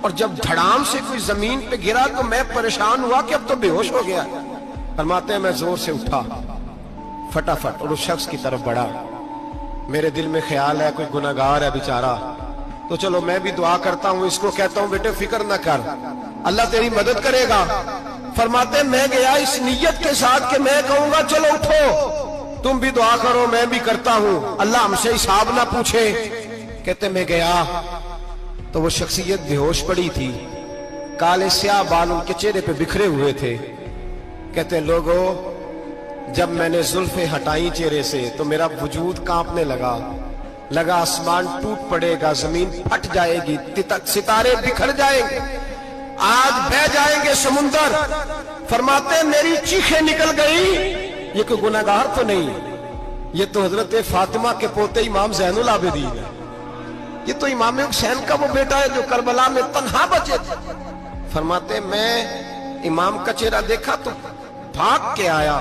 اور جب دھڑام سے کوئی زمین پہ گرا تو میں پریشان ہوا کہ اب تو بے ہوش ہو گیا۔ فرماتے ہیں میں زور سے اٹھا فٹافٹ اور اس شخص کی طرف بڑھا، میرے دل میں خیال ہے کوئی گناہگار ہے بیچارہ، تو چلو میں بھی دعا کرتا ہوں، اس کو کہتا ہوں بیٹے فکر نہ کر اللہ تیری مدد کرے گا۔ فرماتے میں گیا اس نیت کے ساتھ کہ میں کہوں گا چلو اٹھو تم بھی دعا کرو میں بھی کرتا ہوں، اللہ ہم سے حساب نہ پوچھے۔ کہتے میں گیا تو وہ شخصیت بے ہوش پڑی تھی، کالے سیاہ بال ان کے چہرے پہ بکھرے ہوئے تھے۔ کہتے لوگوں جب میں نے زلفیں ہٹائیں چہرے سے تو میرا وجود کانپنے لگا آسمان ٹوٹ پڑے گا، زمین پھٹ جائے گی، ستارے بکھر جائیں گے، آج بہ جائیں گے سمندر۔ فرماتے میری چیخیں نکل گئی، یہ کوئی گناہگار تو نہیں، یہ تو حضرت فاطمہ کے پوتے امام زین العابدین ہے، یہ تو امام حسین کا وہ بیٹا ہے جو کربلا میں تنہا بچے تھے۔ فرماتے میں امام کا چہرہ دیکھا تو بھاگ کے آیا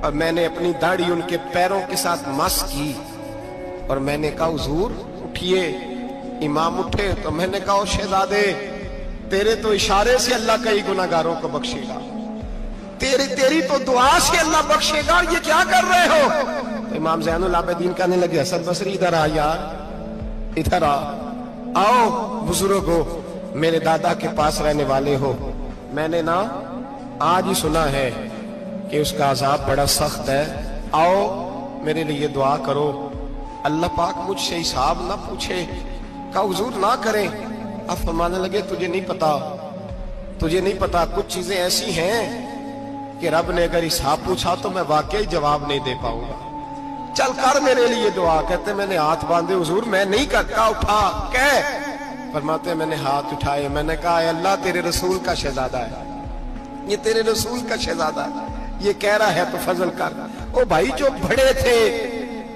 اور میں نے اپنی داڑھی ان کے پیروں کے ساتھ مس کی اور میں نے کہا حضور اٹھئے۔ امام اٹھے تو میں نے کہا شہزادے تیرے تو اشارے سے اللہ کئی گناہگاروں کو بخشے گا، تیری تو دعا سے اللہ بخشے گا، یہ کیا کر رہے ہو؟ تو امام زین العابدین کہنے لگے حسن بصری ادھر آ یار، ادھر آؤ بزرگو، میرے دادا کے پاس رہنے والے ہو، میں نے نا آج ہی سنا ہے کہ اس کا عذاب بڑا سخت ہے، آؤ میرے لیے دعا کرو، اللہ پاک مجھ سے حساب نہ پوچھے۔ کہا حضور نہ کریں۔ اب فرمانے لگے تجھے نہیں پتا کچھ چیزیں ایسی ہیں کہ رب نے اگر حساب پوچھا تو میں واقعی جواب نہیں دے پاؤں گا، چل کر میرے لیے دعا۔ کہتے میں نے ہاتھ باندھے حضور میں نہیں کرتا، اٹھا کہہ۔ فرماتے میں نے ہاتھ اٹھائے، میں نے کہا اے اللہ تیرے رسول کا شہزادہ ہے، یہ تیرے رسول کا شہزادہ ہے، یہ کہہ رہا ہے تو فضل کر۔ وہ بھائی جو بڑے تھے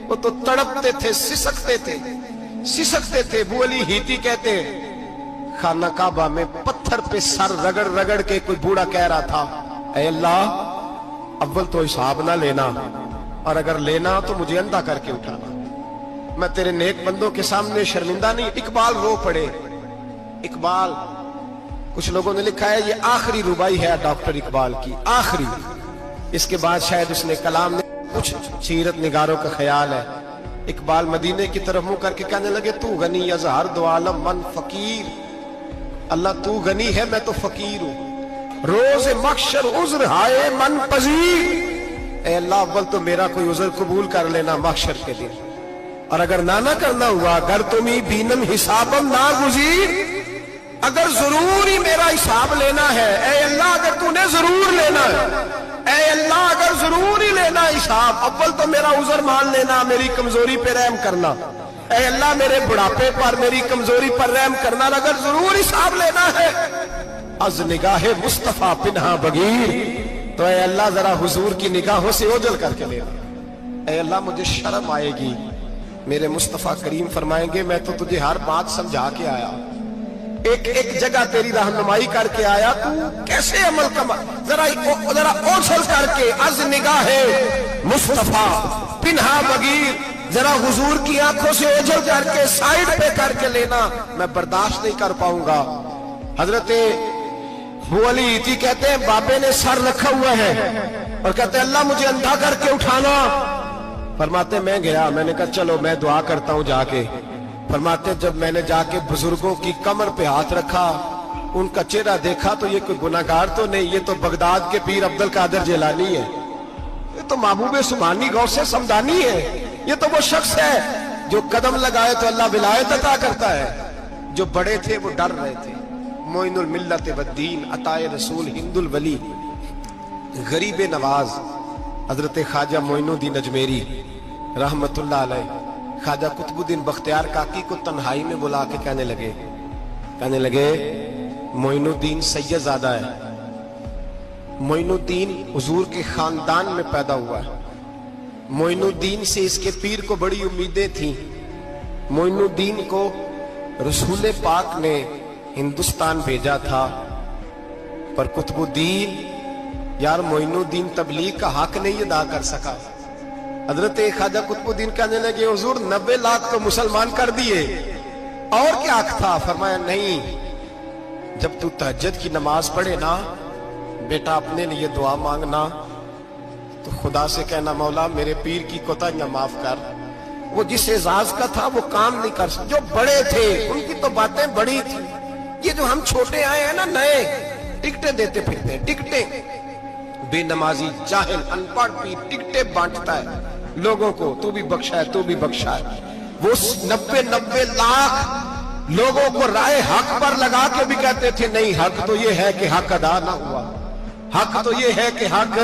وہ تو تڑپتے تھے، سسکتے تھے۔ ابو علی ہیتی کہتے خانہ کعبہ میں پتھر پہ سر رگڑ رگڑ کے کوئی بوڑھا کہہ رہا تھا اے اللہ اول تو حساب نہ لینا، اور اگر لینا تو مجھے اندھا کر کے اٹھانا، میں تیرے نیک بندوں کے سامنے شرمندہ نہیں۔ اقبال رو پڑے، اقبال کچھ لوگوں نے لکھا ہے یہ آخری ربائی ہے ڈاکٹر اقبال کی، آخری، اس کے بعد شاید اس نے کلام نے کچھ سیرت نگاروں کا خیال ہے۔ اقبال مدینے کی طرف منہ کر کے کہنے لگے تو غنی از ہر دو عالم من فقیر، اللہ تو غنی ہے میں تو فقیر ہوں، روز محشر عذر ہائے من پذیر، اے اللہ اول تو میرا کوئی عذر قبول کر لینا محشر کے دن، اور اگر نہ کرنا ہوا اگر تمہیں بینم حسابم نا گزیر، اگر ضرور ہی میرا حساب لینا ہے، اے اللہ اگر تو نے ضرور لینا ہے، اے اللہ اگر ضرور ہی لینا حساب، اول تو میرا عذر مان لینا، میری کمزوری پہ رحم کرنا، اے اللہ میرے بڑھاپے پر میری کمزوری پر رحم کرنا، اگر ضرور حساب لینا ہے۔ از نگاہ مصطفیٰ پنہا بگیر तो ऐ अल्लाह जरा हुजूर की निगाहों से ओझल करके लेना। ऐ अल्लाह मुझे शर्म आएगी। मेरे मुस्तफा करीम फरमाएंगे मैं तो तुझे हर बात समझा के आया, एक एक जगह तेरी रहनुमाई करके आया, तू कैसे अमल कमा, जरा ओझल करके अज निगाहे मुस्तफा पिन्हा बगीर, जरा हुजूर की आंखों से ओझल करके साइड पे करके लेना, मैं बर्दाश्त नहीं कर पाऊंगा। हजरत अबू अली इती कहते हैं बाबे ने सर रखा हुआ है और कहते हैं अल्लाह मुझे अंधा करके उठाना। फरमाते मैं गया, मैंने कहा चलो मैं दुआ करता हूं जाके। फरमाते जब मैंने जाके बुजुर्गों की कमर पे हाथ रखा, उनका चेहरा देखा तो ये कोई गुनाहगार तो नहीं, ये तो बगदाद के पीर अब्दुल कादिर जिलानी है, ये तो महबूबे सुभानी गौसे समदानी है, ये तो वो शख्स है जो कदम लगाए तो अल्लाह विलायत अता करता है। जो बड़े थे वो डर रहे थे। मोइनुल मिल्लत वद्दीन अताए रसूल हिंदुल वली गरीब नवाज हजरत ख्वाजा मोइनुद्दीन अजमेरी रहमतुल्लाह अलैह, ख्वाजा कुतुबुद्दीन बख्तियार काकी को तन्हाई में बुला के कहने लगे मोइनुद्दीन सैयदजादा है, मोइनुद्दीन हुजूर के खानदान में पैदा हुआ है, मोइनुद्दीन से इसके पीर को बड़ी उम्मीदें थी, मोइनुद्दीन को रसूल पाक ने हिंदुस्तान भेजा था, पर कुतुबुद्दीन यार मोइनुद्दीन तबलीग का हक नहीं अदा कर सका। हजरत ख्वाजा कुतुबुद्दीन कहने लगे हुजूर 90 लाख तो मुसलमान कर दिए, और क्या हक था? फरमाया नहीं, जब तू तहज्जुद की नमाज पढ़े ना बेटा अपने लिए दुआ मांगना तो खुदा से कहना मौला मेरे पीर की कोताहियां माफ कर। वो जिस एजाज का था वो काम नहीं कर सकते, जो बड़े थे उनकी तो बातें बड़ी थी। ये जो हम छोटे आए हैं ना नए, टिकटें देते फिरते हैं, टिकटें, बेनमाजी जाहिल अनपढ़ पीर टिकटें बांटता है लोगों को, तू भी बख्शा है तू भी बख्शा है। वो 90 लाख लोगों को राय हक पर लगा के भी कहते थे नहीं हक तो ये है कि हक अदा ना हुआ, हक तो ये है कि हक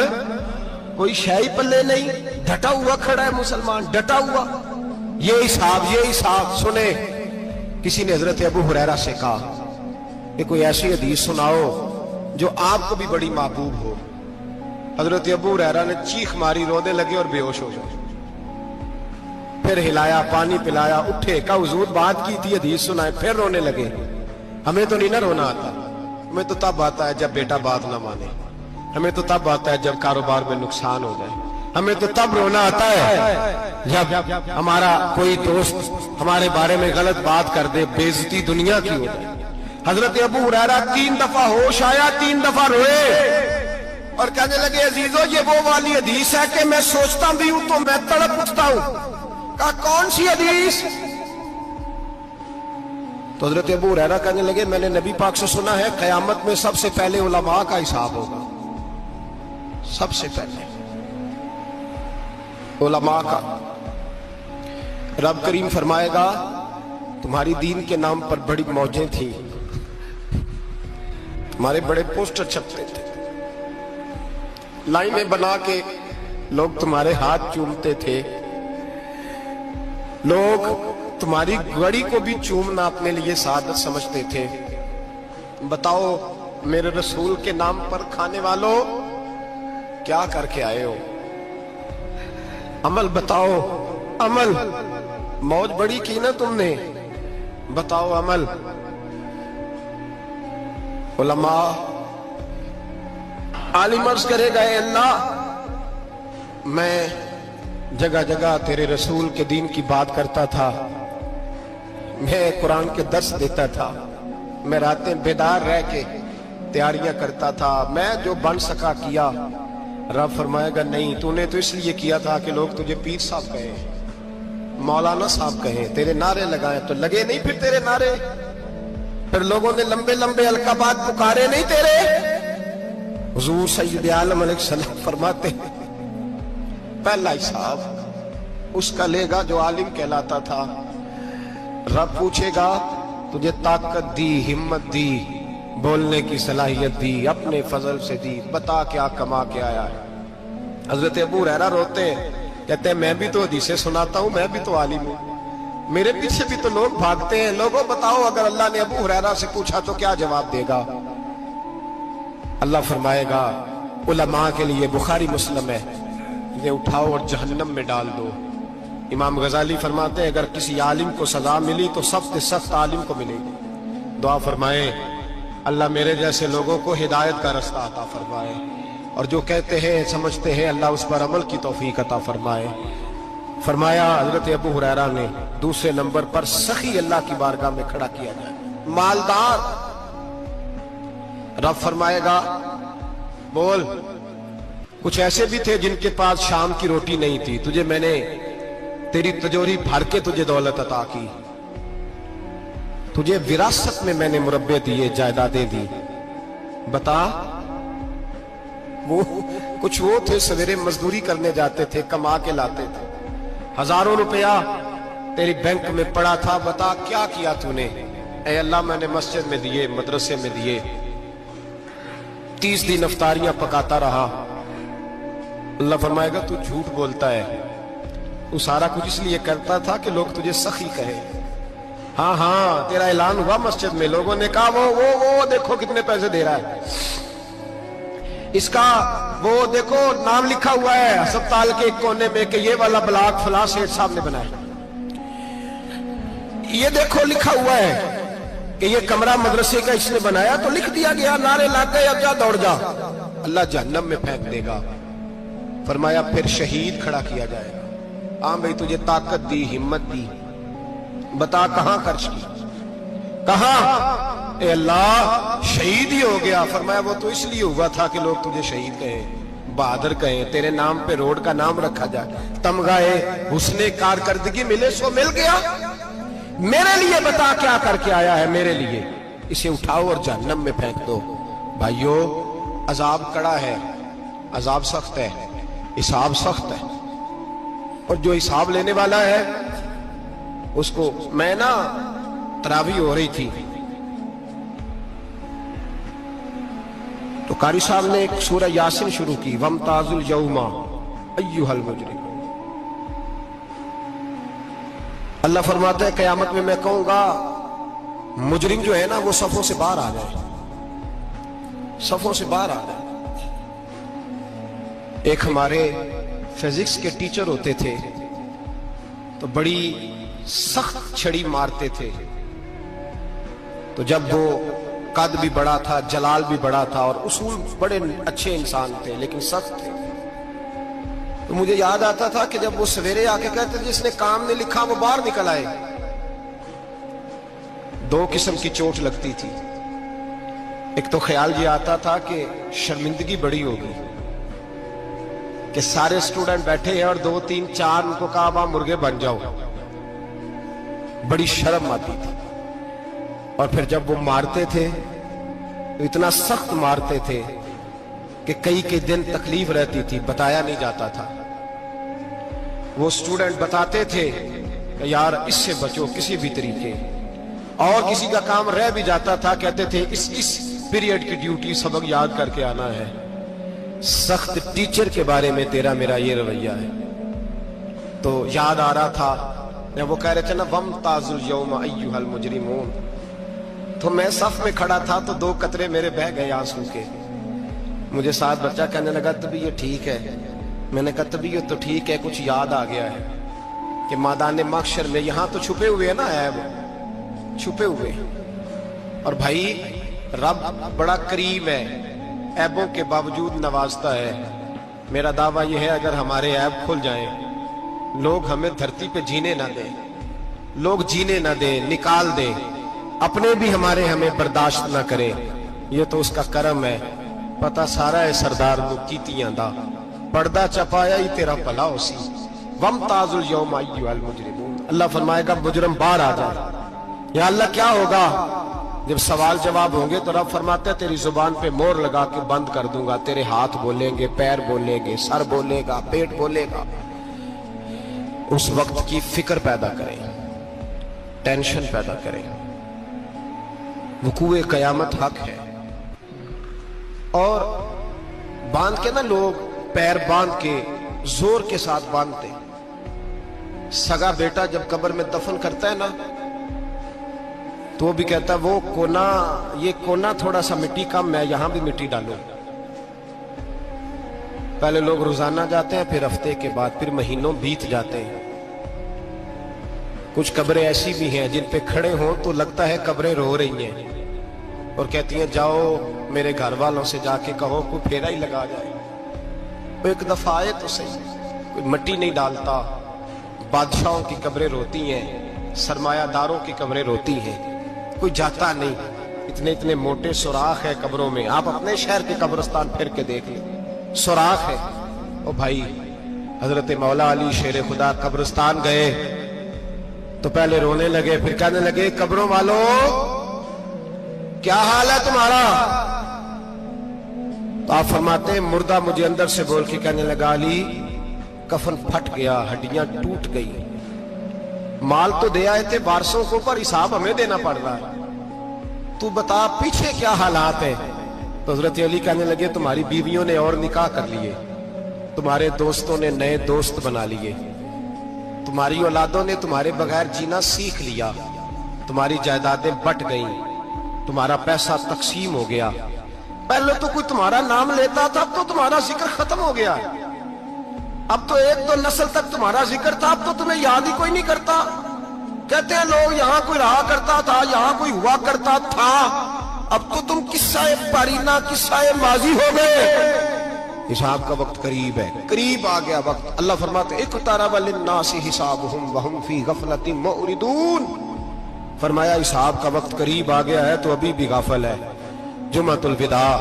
कोई शाही पल्ले नहीं, डटा हुआ खड़ा है मुसलमान, डटा हुआ। ये हिसाब सुने। किसी ने हजरत अबू हुरैरा से कहा कि कोई ऐसी हदीस सुनाओ जो आपको भी बड़ी महबूब हो। हजरत अबू हुरैरा ने चीख मारी, रोने लगे और बेहोश हो गए। फिर हिलाया, पानी पिलाया, उठे, कहा हुजूर बात की थी, हदीस सुनाए, फिर रोने लगे। हमें तो नहीं ना रोना आता, हमें तो तब आता है जब बेटा बात ना माने, हमें तो तब आता है जब कारोबार में नुकसान हो जाए, हमें तो तब रोना आता है जब हमारा कोई दोस्त हमारे बारे में गलत बात कर दे, बेइज्जती दुनिया की हो जाए। हजरत अबू हुरैरा 3 दफा होश आया, 3 दफा रोए और कहने लगे अजीजों ये वो वाली हदीस है कि मैं सोचता भी हूं तो मैं तड़प उठता हूं। कहा कौन सी हदीस? तो हजरत अबू हुरैरा कहने लगे मैंने नबी पाक से सुना है कयामत में सबसे पहले उलमा का हिसाब होगा, सबसे पहले उलमा का। रब करीम फरमाएगा तुम्हारी दीन के नाम पर बड़ी मौजें थी, तुम्हारे बड़े पोस्टर छपते थे, लाइनें बना के लोग तुम्हारे हाथ चूमते थे, लोग तुम्हारी घड़ी को भी चूमना अपने लिए सादत समझते थे। बताओ मेरे रसूल के नाम पर खाने वालों क्या करके आए हो? अमल बताओ, अमल। मौज बड़ी की ना तुमने, बताओ अमल। उलमा आलिम अर्ज करेगा अल्लाह मैं जगह जगह तेरे रसूल के दीन की बात करता था, मैं कुरान के दर्स देता था, मैं रातें बेदार रह के तैयारियां करता था, मैं जो बन सका किया। रब फरमाएगा नहीं, तूने तो इसलिए किया था कि लोग तुझे पीर साहब कहें, मौलाना साहब कहें, तेरे नारे लगाए, तो लगे नहीं फिर तेरे नारे, फिर लोगों ने लंबे लंबे अलकाबात पुकारे नहीं तेरे। हुजूर सैयद आलम अलैहिस्सलाम फरमाते पहला हिसाब उसका लेगा जो आलिम कहलाता था। रब पूछेगा तुझे ताकत दी, हिम्मत दी, बोलने की सलाहियत दी, अपने फजल से दी, बता क्या कमा के आया है। हजरत अबू हुरैरा रोते हैं, कहते हैं मैं भी तो हदीसें सुनाता हूं, मैं भी तो आलिम हूं, मेरे पीछे भी तो लोग भागते हैं। लोगों बताओ अगर अल्लाह ने अबू हुरैरा से पूछा तो क्या जवाब देगा? अल्लाह फरमाएगा उलमा के लिए बुखारी मुस्लिम है, इन्हें उठाओ और जहन्नम में डाल दो। इमाम गजाली फरमाते हैं अगर किसी आलिम को सजा मिली तो सख्त सख्त आलिम को मिलेगी। दुआ फरमाए अल्लाह मेरे जैसे लोगों को हिदायत का रास्ता अता फरमाए, और जो कहते हैं समझते हैं अल्लाह उस पर अमल की तौफीक अता फरमाए। फरमाया हजरत अबू हुरैरा ने दूसरे नंबर पर सखी अल्लाह की बारगाह में खड़ा किया जाए, मालदार। रब फरमाएगा बोल, कुछ ऐसे भी थे जिनके पास शाम की रोटी नहीं थी, तुझे मैंने तेरी तिजोरी भर के तुझे दौलत अता की, तुझे विरासत में मैंने मुरब्बे दिए, जायदादें दी। बता, वो कुछ वो थे सवेरे मजदूरी करने जाते थे, कमा के लाते थे, हजारों रुपया तेरी बैंक में पड़ा था, बता क्या किया तूने? ऐ अल्लाह मैंने मस्जिद में दिए, मदरसे में दिए, 30 दिन इफ्तारियां पकाता रहा। अल्लाह फरमाएगा तू झूठ बोलता है, तू सारा कुछ इसलिए करता था कि लोग तुझे सखी कहे। हाँ हाँ, तेरा ऐलान हुआ मस्जिद में, लोगों ने कहा वो देखो कितने पैसे दे रहा है, इसका वो देखो नाम लिखा हुआ है अस्पताल के एक कोने में कि ये वाला ब्लॉक फलां सेठ साहब ने बनाया, ये देखो लिखा हुआ है कि ये कमरा मदरसे का इसने बनाया, तो लिख दिया गया, नारे लग गए, अब जा दौड़ जा। अल्लाह जहन्नम में फेंक देगा। फरमाया फिर शहीद खड़ा किया जाएगा। हाँ भाई तुझे ताकत दी, हिम्मत दी, बता कहां खर्च की, कहां? ए अल्लाह शहीद ही हो गया। फरमाया वो तो इसलिए हुआ था कि लोग तुझे शहीद कहे, बहादुर कहे, तेरे नाम पे रोड का नाम रखा जाए, तमगाए हुस्ने कारकर्दगी मिले, सो मिल गया। मेरे लिए बता क्या करके आया है, मेरे लिए, इसे उठाओ और जहन्नम में फेंक दो। भाइयों अजाब कड़ा है, अजाब सख्त है, हिसाब सख्त है, और जो हिसाब लेने वाला है उसको, मैं ना तरावी हो रही थी तो कारी साहब ने एक सूरह यासीन शुरू की, वमताजुल यौमा अय्युहल मुजरिम। अल्लाह फरमाता है कयामत में मैं कहूंगा मुजरिम जो है ना वो सफों से बाहर आ जाए, सफों से बाहर आ जाए। एक हमारे फिजिक्स के टीचर होते थे तो बड़ी सख्त छड़ी मारते थे, तो जब वो कद भी बड़ा था, जलाल भी बड़ा था, और उसूल बड़े अच्छे इंसान थे लेकिन सख्त थे, तो मुझे याद आता था कि जब वो सवेरे आके कहते जिसने काम नहीं लिखा वो बाहर निकल आए। दो किस्म की चोट लगती थी, एक तो ख्याल ये आता था कि शर्मिंदगी बड़ी होगी कि सारे स्टूडेंट बैठे हैं और 2 3 4 उनको कहा वहां मुर्गे बन जाओ, बड़ी शर्म आती थी। और फिर जब वो मारते थे तो इतना सख्त मारते थे कि कई दिन तकलीफ रहती थी, बताया नहीं जाता था। वो स्टूडेंट बताते थे कि यार इससे बचो किसी भी तरीके, और किसी का काम रह भी जाता था, कहते थे इस पीरियड की ड्यूटी सबक याद करके आना है। सख्त टीचर के बारे में तेरा मेरा ये रवैया है। तो याद आ रहा था जब वो कह रहे थे ना वमताजुल यौमा अय्युहल मुजरिमून, तो मैं सफ में खड़ा था तो 2 कतरे मेरे बह गए आंसू के। मुझे साथ बच्चा कहने लगा तबीयत ठीक है, मैंने कहा तबीयत तो ठीक है, कुछ याद आ गया है कि मैदान महशर में यहां तो छुपे हुए है ना ऐब, छुपे हुए, और भाई रब बड़ा करीम है, ऐबों के बावजूद नवाजता है। मेरा दावा यह है अगर हमारे ऐब खुल जाएं, लोग हमें धरती पे जीने ना दें, लोग जीने ना दें, निकाल दें, अपने भी हमारे हमें बर्दाश्त ना करें, ये तो उसका करम है। पता सारा है सरदार नु कीतियां दा, पर्दा चपाया ही तेरा भला होसी। वमताजुल यौमा अय्युहल मुजरिमून। अल्लाह फरमाएगा मुजरिम बाहर आ जाए। या अल्लाह क्या होगा जब सवाल जवाब होंगे? तो रब फरमाते तेरी जुबान पे मोहर लगा के बंद कर दूंगा, तेरे हाथ बोलेंगे, पैर बोलेंगे, सर बोलेगा, पेट बोलेगा। उस वक्त की फिक्र पैदा करें, टेंशन पैदा करें। वकूए कयामत हक है। और बांध के ना लोग पैर बांध के जोर के साथ बांधते। सगा बेटा जब कब्र में दफन करता है ना तो वो भी कहता है वो कोना, ये कोना थोड़ा सा मिट्टी कम है, यहां भी मिट्टी डालो। پہلے لوگ روزانہ جاتے ہیں، پھر ہفتے کے بعد، پھر مہینوں بیت جاتے ہیں۔ کچھ قبریں ایسی بھی ہیں جن پہ کھڑے ہوں تو لگتا ہے قبریں رو رہی ہیں اور کہتی ہیں جاؤ میرے گھر والوں سے جا کے کہو کوئی پھیرا ہی لگا جائے، وہ ایک دفعہ آئے تو صحیح، کوئی مٹی نہیں ڈالتا۔ بادشاہوں کی قبریں روتی ہیں، سرمایہ داروں کی قبریں روتی ہیں، کوئی جاتا نہیں، اتنے اتنے موٹے سوراخ ہے قبروں میں۔ آپ اپنے شہر کے قبرستان پھر کے دیکھ لیں، سوراخ ہے۔ او بھائی، حضرت مولا علی شیر خدا قبرستان گئے تو پہلے رونے لگے، پھر کہنے لگے قبروں والوں کیا حال ہے تمہارا؟ تو آپ فرماتے ہیں مردہ مجھے اندر سے بول کے کہنے لگا علی کفن پھٹ گیا، ہڈیاں ٹوٹ گئی، مال تو دے آئے تھے وارثوں کو پر حساب ہمیں دینا پڑ رہا ہے، تو بتا پیچھے کیا حالات ہیں؟ تو حضرت علی کہنے لگے تمہاری بیویوں نے اور نکاح کر لیے، تمہارے دوستوں نے نئے دوست بنا لیے، تمہاری اولادوں نے تمہارے بغیر جینا سیکھ لیا، تمہاری جائیدادیں بٹ گئیں، تمہارا پیسہ تقسیم ہو گیا۔ پہلے تو کوئی تمہارا نام لیتا تھا، اب تو تمہارا ذکر ختم ہو گیا، اب تو ایک دو نسل تک تمہارا ذکر تھا، اب تو تمہیں یاد ہی کوئی نہیں کرتا۔ کہتے ہیں لوگ یہاں کوئی رہا کرتا تھا، یہاں کوئی ہوا کرتا تھا، اب تو تم قصہ پارینہ، قصہ ماضی ہو گئے۔ حساب کا وقت قریب ہے، قریب آ گیا وقت۔ اللہ فرماتے اقترب للناس حسابهم وهم فی غفلۃ معرضون، فرمایا حساب کا وقت قریب آ گیا ہے تو ابھی بھی غافل ہے۔ جمعۃ الوداع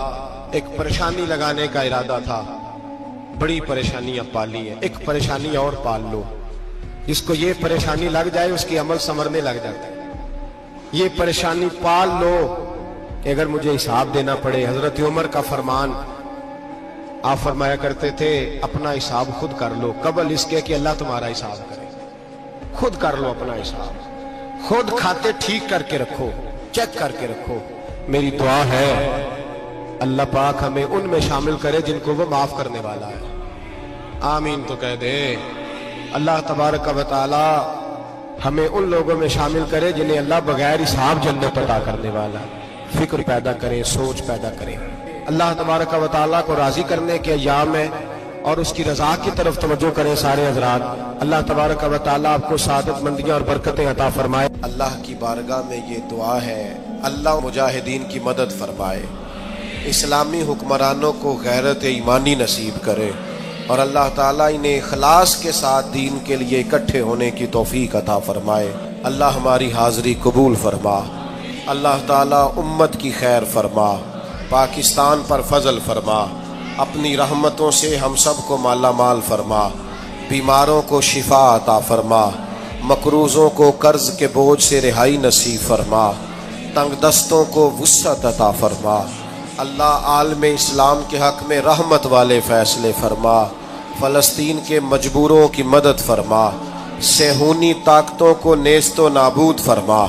ایک پریشانی لگانے کا ارادہ تھا، بڑی پریشانیاں پالی ہیں، ایک پریشانی اور پال لو، جس کو یہ پریشانی لگ جائے اس کی عمل سنورنے لگ جاتا ہے۔ یہ پریشانی پال لو کہ اگر مجھے حساب دینا پڑے۔ حضرت عمر کا فرمان، آپ فرمایا کرتے تھے اپنا حساب خود کر لو قبل اس کے کہ اللہ تمہارا حساب کرے۔ خود کر لو اپنا حساب، خود کھاتے ٹھیک کر کے رکھو، چیک کر کے رکھو۔ میری دعا ہے اللہ پاک ہمیں ان میں شامل کرے جن کو وہ معاف کرنے والا ہے، آمین تو کہہ دے۔ اللہ تبارک و تعالی ہمیں ان لوگوں میں شامل کرے جنہیں اللہ بغیر حساب جنت عطا کرنے والا ہے۔ فکر پیدا کریں، سوچ پیدا کریں۔ اللہ تبارک و تعالیٰ کو راضی کرنے کے ایام ہے اور اس کی رضا کی طرف توجہ کریں سارے حضرات۔ اللہ تبارک و تعالیٰ آپ کو سعادت مندیاں اور برکتیں عطا فرمائے۔ اللہ کی بارگاہ میں یہ دعا ہے اللہ مجاہدین کی مدد فرمائے، اسلامی حکمرانوں کو غیرت ایمانی نصیب کرے اور اللہ تعالیٰ انہیں اخلاص کے ساتھ دین کے لیے اکٹھے ہونے کی توفیق عطا فرمائے۔ اللہ ہماری حاضری قبول فرما، اللہ تعالیٰ امت کی خیر فرما، پاکستان پر فضل فرما، اپنی رحمتوں سے ہم سب کو مالا مال فرما، بیماروں کو شفا عطا فرما، مقروضوں کو قرض کے بوجھ سے رہائی نصیب فرما، تنگ دستوں کو وسعت عطا فرما۔ اللہ عالم اسلام کے حق میں رحمت والے فیصلے فرما، فلسطین کے مجبوروں کی مدد فرما، صہیونی طاقتوں کو نیست و نابود فرما۔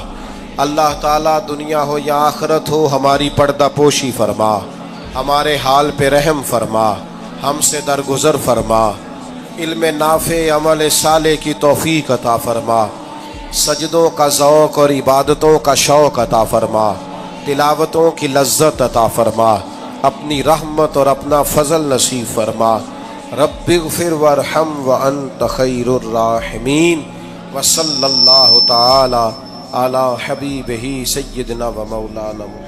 اللہ تعالیٰ دنیا ہو یا آخرت ہو ہماری پردہ پوشی فرما، ہمارے حال پہ رحم فرما، ہم سے درگزر فرما، علم نافع عمل صالح کی توفیق عطا فرما، سجدوں کا ذوق اور عبادتوں کا شوق عطا فرما، تلاوتوں کی لذت عطا فرما، اپنی رحمت اور اپنا فضل نصیب فرما۔ رب اغفر وارحم وانت خیر الراحمین، وصلی اللہ تعالی علی حبیبہ سیدنا و مولانا محمد۔